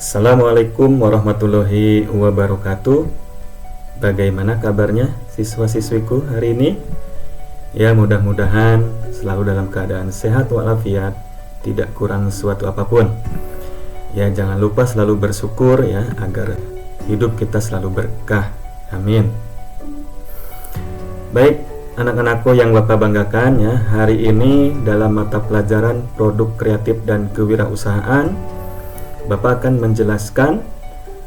Assalamualaikum warahmatullahi wabarakatuh. Bagaimana kabarnya siswa-siswiku hari ini? Ya, mudah-mudahan selalu dalam keadaan sehat walafiat, tidak kurang suatu apapun. Ya, jangan lupa selalu bersyukur ya, agar hidup kita selalu berkah. Amin. Baik, anak-anakku yang Bapak banggakan ya, hari ini dalam mata pelajaran produk kreatif dan kewirausahaan, Bapak akan menjelaskan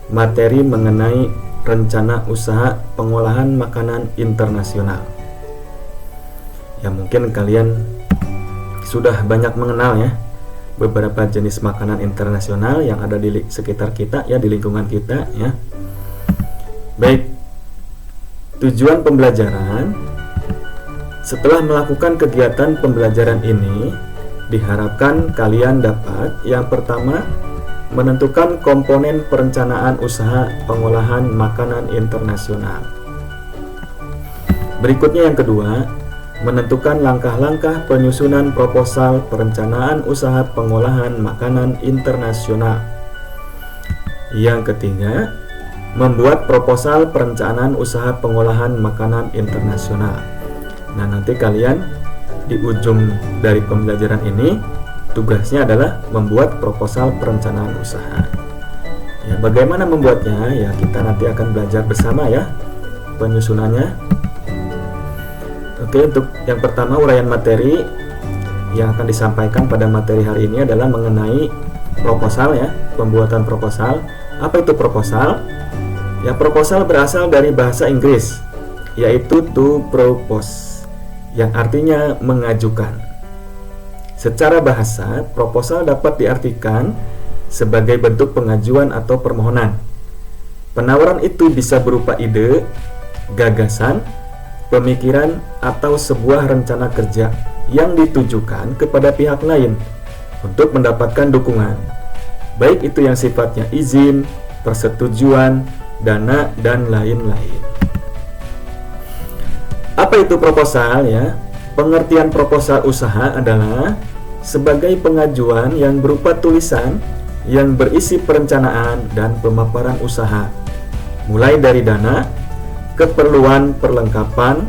materi mengenai rencana usaha pengolahan makanan internasional. Ya, mungkin kalian sudah banyak mengenal ya beberapa jenis makanan internasional yang ada di sekitar kita ya, di lingkungan kita ya. Baik, tujuan pembelajaran setelah melakukan kegiatan pembelajaran ini diharapkan kalian dapat yang pertama menentukan komponen perencanaan usaha pengolahan makanan internasional. Berikutnya yang kedua, menentukan langkah-langkah penyusunan proposal perencanaan usaha pengolahan makanan internasional. Yang ketiga, membuat proposal perencanaan usaha pengolahan makanan internasional. Nah, nanti kalian di ujung dari pembelajaran ini tugasnya adalah membuat proposal perencanaan usaha. Ya, bagaimana membuatnya? Ya, kita nanti akan belajar bersama ya penyusunannya. Oke, untuk yang pertama uraian materi yang akan disampaikan pada materi hari ini adalah mengenai proposal ya, pembuatan proposal. Apa itu proposal? Ya, proposal berasal dari bahasa Inggris, yaitu to propose, yang artinya mengajukan. Secara bahasa, proposal dapat diartikan sebagai bentuk pengajuan atau permohonan. Penawaran itu bisa berupa ide, gagasan, pemikiran, atau sebuah rencana kerja yang ditujukan kepada pihak lain untuk mendapatkan dukungan, baik itu yang sifatnya izin, persetujuan, dana, dan lain-lain. Apa itu proposal ya? Pengertian proposal usaha adalah sebagai pengajuan yang berupa tulisan yang berisi perencanaan dan pemaparan usaha, mulai dari dana, keperluan perlengkapan,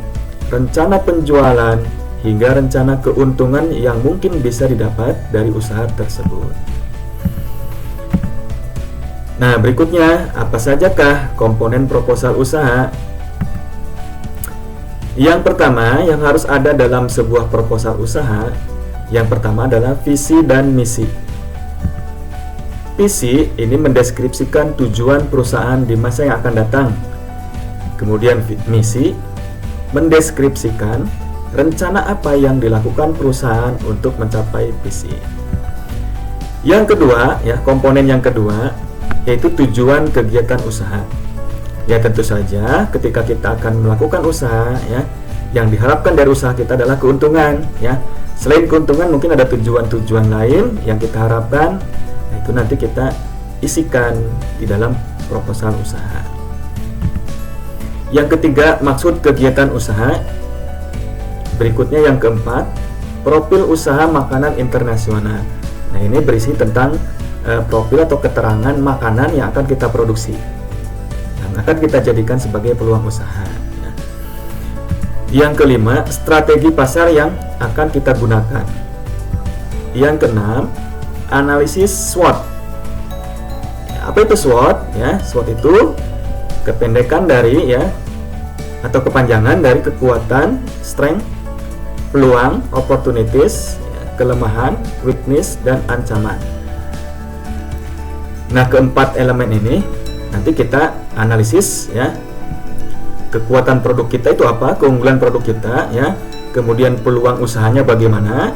rencana penjualan, hingga rencana keuntungan yang mungkin bisa didapat dari usaha tersebut. Nah, berikutnya, apa sajakah komponen proposal usaha? Yang pertama yang harus ada dalam sebuah proposal usaha, yang pertama adalah visi dan misi. Visi ini mendeskripsikan tujuan perusahaan di masa yang akan datang. Kemudian misi mendeskripsikan rencana apa yang dilakukan perusahaan untuk mencapai visi. Yang kedua, ya, komponen yang kedua yaitu tujuan kegiatan usaha. Ya, tentu saja ketika kita akan melakukan usaha ya, yang diharapkan dari usaha kita adalah keuntungan ya. Selain keuntungan mungkin ada tujuan-tujuan lain yang kita harapkan. Nah, itu nanti kita isikan di dalam proposal usaha. Yang ketiga, maksud kegiatan usaha. Berikutnya yang keempat, profil usaha makanan internasional. Nah, ini berisi tentang profil atau keterangan makanan yang akan kita produksi, akan kita jadikan sebagai peluang usaha ya. Yang kelima, strategi pasar yang akan kita gunakan. Yang keenam, analisis SWOT. Ya, apa itu SWOT ya? SWOT itu kependekan dari ya, atau kepanjangan dari kekuatan, strength, peluang, opportunities ya, kelemahan, weakness, dan ancaman. Nah, keempat elemen ini nanti kita analisis ya, kekuatan produk kita itu apa, keunggulan produk kita ya, kemudian peluang usahanya bagaimana,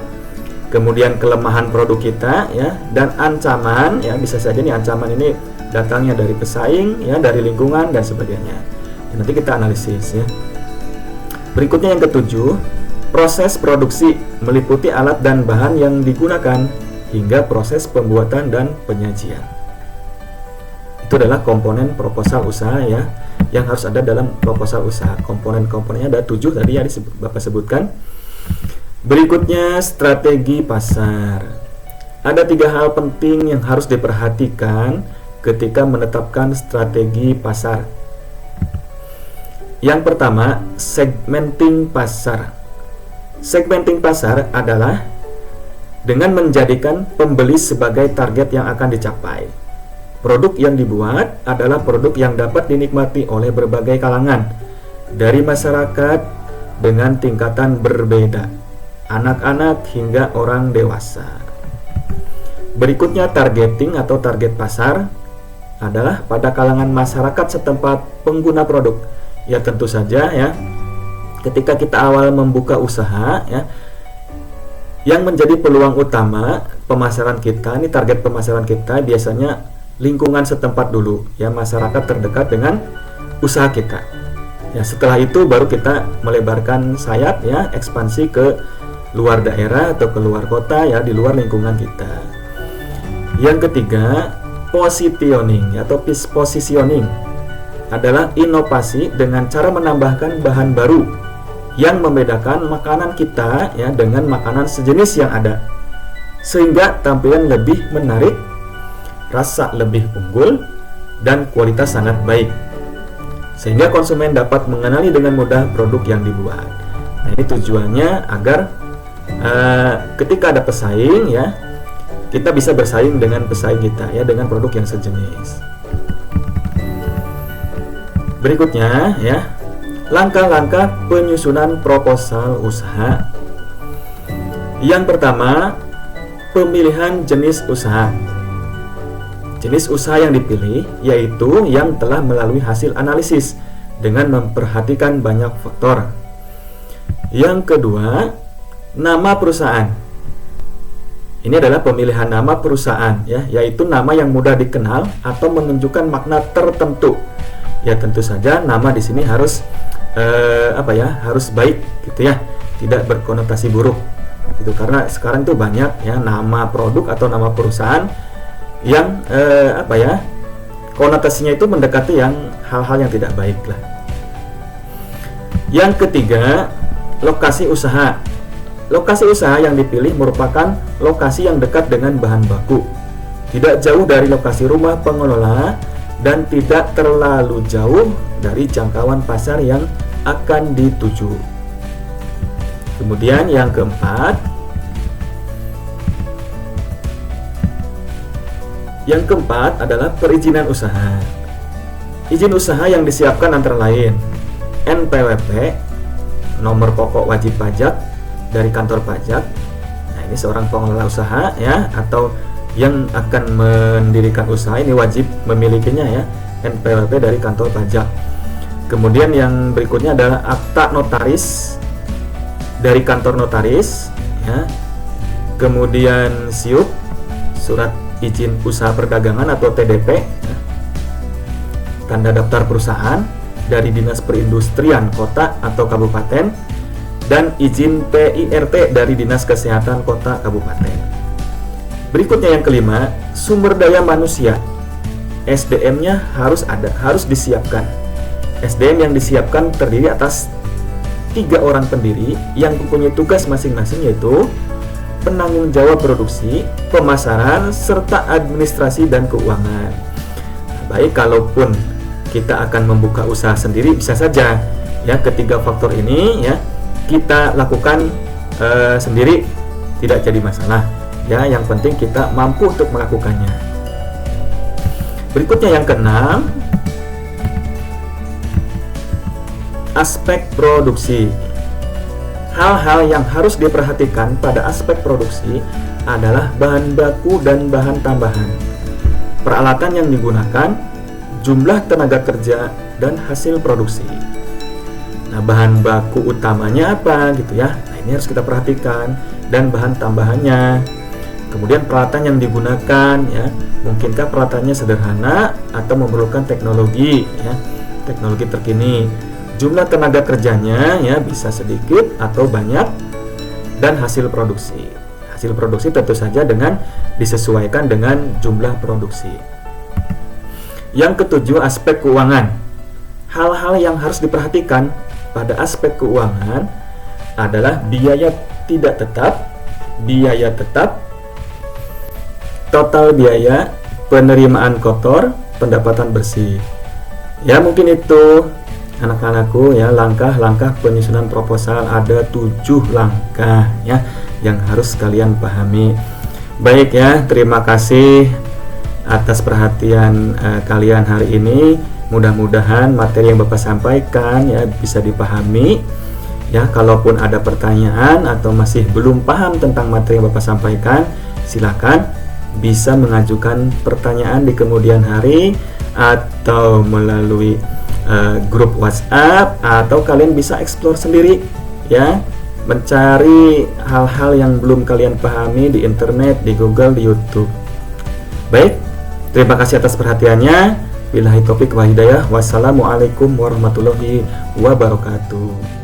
kemudian kelemahan produk kita ya, dan ancaman ya, bisa saja nih ancaman ini datangnya dari pesaing ya, dari lingkungan dan sebagainya ya, nanti kita analisis ya. Berikutnya yang ketujuh, proses produksi meliputi alat dan bahan yang digunakan hingga proses pembuatan dan penyajian. Itu adalah komponen proposal usaha ya, yang harus ada dalam proposal usaha. Komponen-komponennya ada 7 tadi ya Bapak sebutkan. Berikutnya strategi pasar. Ada 3 hal penting yang harus diperhatikan ketika menetapkan strategi pasar. Yang pertama, segmenting pasar. Segmenting pasar adalah dengan menjadikan pembeli sebagai target yang akan dicapai. Produk yang dibuat adalah produk yang dapat dinikmati oleh berbagai kalangan, dari masyarakat dengan tingkatan berbeda, anak-anak hingga orang dewasa. Berikutnya, targeting atau target pasar adalah pada kalangan masyarakat setempat pengguna produk. Ya tentu saja ya, ketika kita awal membuka usaha ya, yang menjadi peluang utama pemasaran kita, ini target pemasaran kita biasanya lingkungan setempat dulu ya, masyarakat terdekat dengan usaha kita. Ya, setelah itu baru kita melebarkan sayap ya, ekspansi ke luar daerah atau ke luar kota ya, di luar lingkungan kita. Yang ketiga, positioning atau positioning adalah inovasi dengan cara menambahkan bahan baru yang membedakan makanan kita ya dengan makanan sejenis yang ada, sehingga tampilan lebih menarik, rasa lebih unggul, dan kualitas sangat baik, sehingga konsumen dapat mengenali dengan mudah produk yang dibuat. Nah, ini tujuannya agar ketika ada pesaing ya, kita bisa bersaing dengan pesaing kita ya, dengan produk yang sejenis. Berikutnya ya, langkah-langkah penyusunan proposal usaha. Yang pertama, pemilihan jenis usaha. Jenis usaha yang dipilih yaitu yang telah melalui hasil analisis dengan memperhatikan banyak faktor. Yang kedua, nama perusahaan. Ini adalah pemilihan nama perusahaan ya, yaitu nama yang mudah dikenal atau menunjukkan makna tertentu. Ya tentu saja nama di sini harus harus baik gitu ya, tidak berkonotasi buruk gitu, karena sekarang tuh banyak ya nama produk atau nama perusahaan yang konotasinya itu mendekati yang hal-hal yang tidak baik lah. Yang ketiga, lokasi usaha. Lokasi usaha yang dipilih merupakan lokasi yang dekat dengan bahan baku, tidak jauh dari lokasi rumah pengelola, dan tidak terlalu jauh dari jangkauan pasar yang akan dituju. Kemudian yang keempat, adalah perizinan usaha. Izin usaha yang disiapkan antara lain NPWP, nomor pokok wajib pajak dari kantor pajak. Nah, ini seorang pengelola usaha ya, atau yang akan mendirikan usaha ini wajib memilikinya ya, NPWP dari kantor pajak. Kemudian yang berikutnya adalah akta notaris dari kantor notaris ya. Kemudian SIUP, surat izin usaha perdagangan atau TDP ya. Tanda daftar perusahaan dari Dinas Perindustrian Kota atau Kabupaten, dan izin PIRT dari Dinas Kesehatan Kota Kabupaten. Berikutnya yang kelima, sumber daya manusia. SDM-nya harus ada, harus disiapkan. SDM yang disiapkan terdiri atas 3 orang pendiri yang mempunyai tugas masing-masing, yaitu penanggung jawab produksi, pemasaran, serta administrasi dan keuangan. Baik, kalaupun kita akan membuka usaha sendiri bisa saja ya, ketiga faktor ini ya kita lakukan sendiri, tidak jadi masalah. Ya, yang penting kita mampu untuk melakukannya. Berikutnya yang keenam, aspek produksi. Hal-hal yang harus diperhatikan pada aspek produksi adalah bahan baku dan bahan tambahan, peralatan yang digunakan, jumlah tenaga kerja, dan hasil produksi. Nah, bahan baku utamanya apa gitu ya. Nah, ini harus kita perhatikan, dan bahan tambahannya. Kemudian peralatan yang digunakan ya, mungkinkah peralatannya sederhana atau memerlukan teknologi ya, teknologi terkini. Jumlah tenaga kerjanya ya, bisa sedikit atau banyak, dan hasil produksi. Hasil produksi tentu saja dengan disesuaikan dengan jumlah produksi. Yang ketujuh, aspek keuangan. Hal-hal yang harus diperhatikan pada aspek keuangan adalah biaya tidak tetap, biaya tetap, total biaya, penerimaan kotor, pendapatan bersih. Ya, mungkin itu anak-anakku ya, langkah-langkah penyusunan proposal. Ada 7 langkah ya yang harus kalian pahami. Baik ya, terima kasih atas perhatian kalian hari ini. Mudah-mudahan materi yang Bapak sampaikan ya bisa dipahami. Ya, kalaupun ada pertanyaan atau masih belum paham tentang materi yang Bapak sampaikan, silakan bisa mengajukan pertanyaan di kemudian hari atau melalui grup WhatsApp, atau kalian bisa explore sendiri ya, mencari hal-hal yang belum kalian pahami di internet, di Google, di YouTube. Baik, terima kasih atas perhatiannya. Billahi taufiq wal hidayah. Wassalamualaikum warahmatullahi wabarakatuh.